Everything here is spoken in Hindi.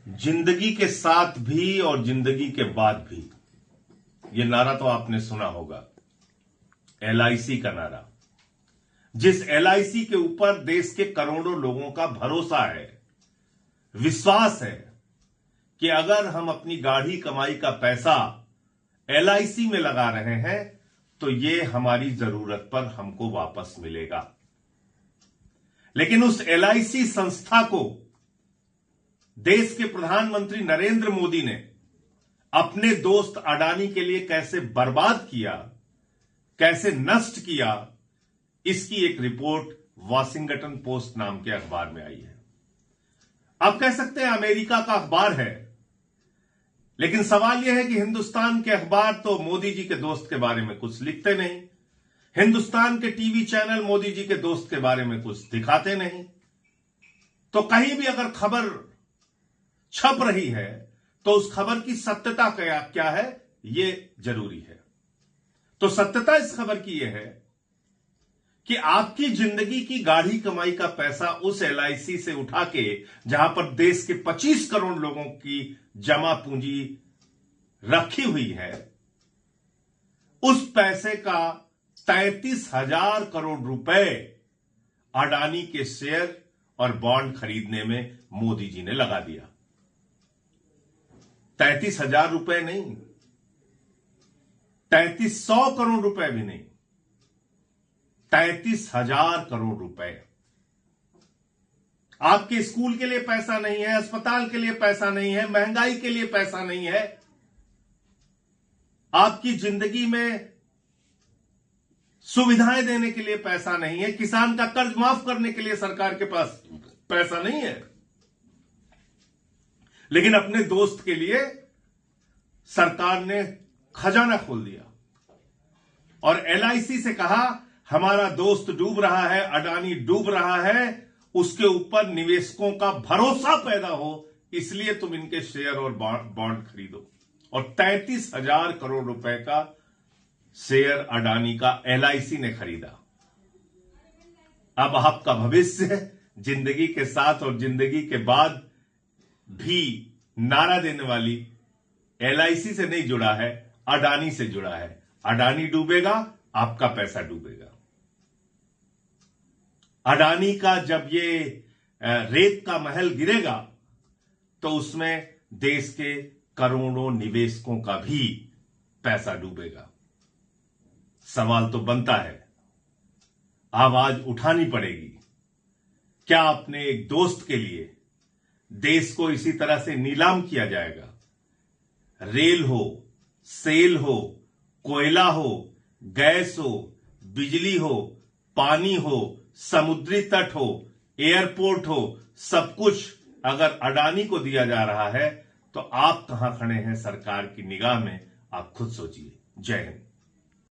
जिंदगी के साथ भी और जिंदगी के बाद भी, ये नारा तो आपने सुना होगा, एलआईसी का नारा, जिस एलआईसी के ऊपर देश के करोड़ों लोगों का भरोसा है, विश्वास है कि अगर हम अपनी गाढ़ी कमाई का पैसा एलआईसी में लगा रहे हैं तो ये हमारी जरूरत पर हमको वापस मिलेगा। लेकिन उस एलआईसी संस्था को देश के प्रधानमंत्री नरेंद्र मोदी ने अपने दोस्त अडानी के लिए कैसे बर्बाद किया, कैसे नष्ट किया, इसकी एक रिपोर्ट वॉशिंगटन पोस्ट नाम के अखबार में आई है। आप कह सकते हैं अमेरिका का अखबार है, लेकिन सवाल यह है कि हिंदुस्तान के अखबार तो मोदी जी के दोस्त के बारे में कुछ लिखते नहीं, हिंदुस्तान के टीवी चैनल मोदी जी के दोस्त के बारे में कुछ दिखाते नहीं। तो कहीं भी अगर खबर छप रही है तो उस खबर की सत्यता क्या है, यह जरूरी है। तो सत्यता इस खबर की यह है कि आपकी जिंदगी की गाढ़ी कमाई का पैसा उस एलआईसी से उठा के, जहां पर देश के 25 करोड़ लोगों की जमा पूंजी रखी हुई है, उस पैसे का 33,000 करोड़ रुपए अडानी के शेयर और बॉन्ड खरीदने में मोदी जी ने लगा दिया। 33,000 रुपए नहीं, 3300 करोड़ रुपए भी नहीं, 33,000 करोड़ रुपए। आपके स्कूल के लिए पैसा नहीं है, अस्पताल के लिए पैसा नहीं है, महंगाई के लिए पैसा नहीं है, आपकी जिंदगी में सुविधाएं देने के लिए पैसा नहीं है, किसान का कर्ज माफ करने के लिए सरकार के पास पैसा नहीं है, लेकिन अपने दोस्त के लिए सरकार ने खजाना खोल दिया और एलआईसी से कहा हमारा दोस्त डूब रहा है, अडानी डूब रहा है, उसके ऊपर निवेशकों का भरोसा पैदा हो, इसलिए तुम इनके शेयर और बॉन्ड खरीदो। और 33,000 करोड़ रुपए का शेयर अडानी का एलआईसी ने खरीदा। अब आपका भविष्य जिंदगी के साथ और जिंदगी के बाद भी नारा देने वाली एलआईसी से नहीं जुड़ा है, अडानी से जुड़ा है। अडानी डूबेगा, आपका पैसा डूबेगा। अडानी का जब ये रेत का महल गिरेगा तो उसमें देश के करोड़ों निवेशकों का भी पैसा डूबेगा। सवाल तो बनता है, आवाज उठानी पड़ेगी। क्या अपने एक दोस्त के लिए देश को इसी तरह से नीलाम किया जाएगा? रेल हो, सेल हो, कोयला हो, गैस हो, बिजली हो, पानी हो, समुद्री तट हो, एयरपोर्ट हो, सब कुछ अगर अडानी को दिया जा रहा है तो आप कहां खड़े हैं सरकार की निगाह में? आप खुद सोचिए। जय हिंद।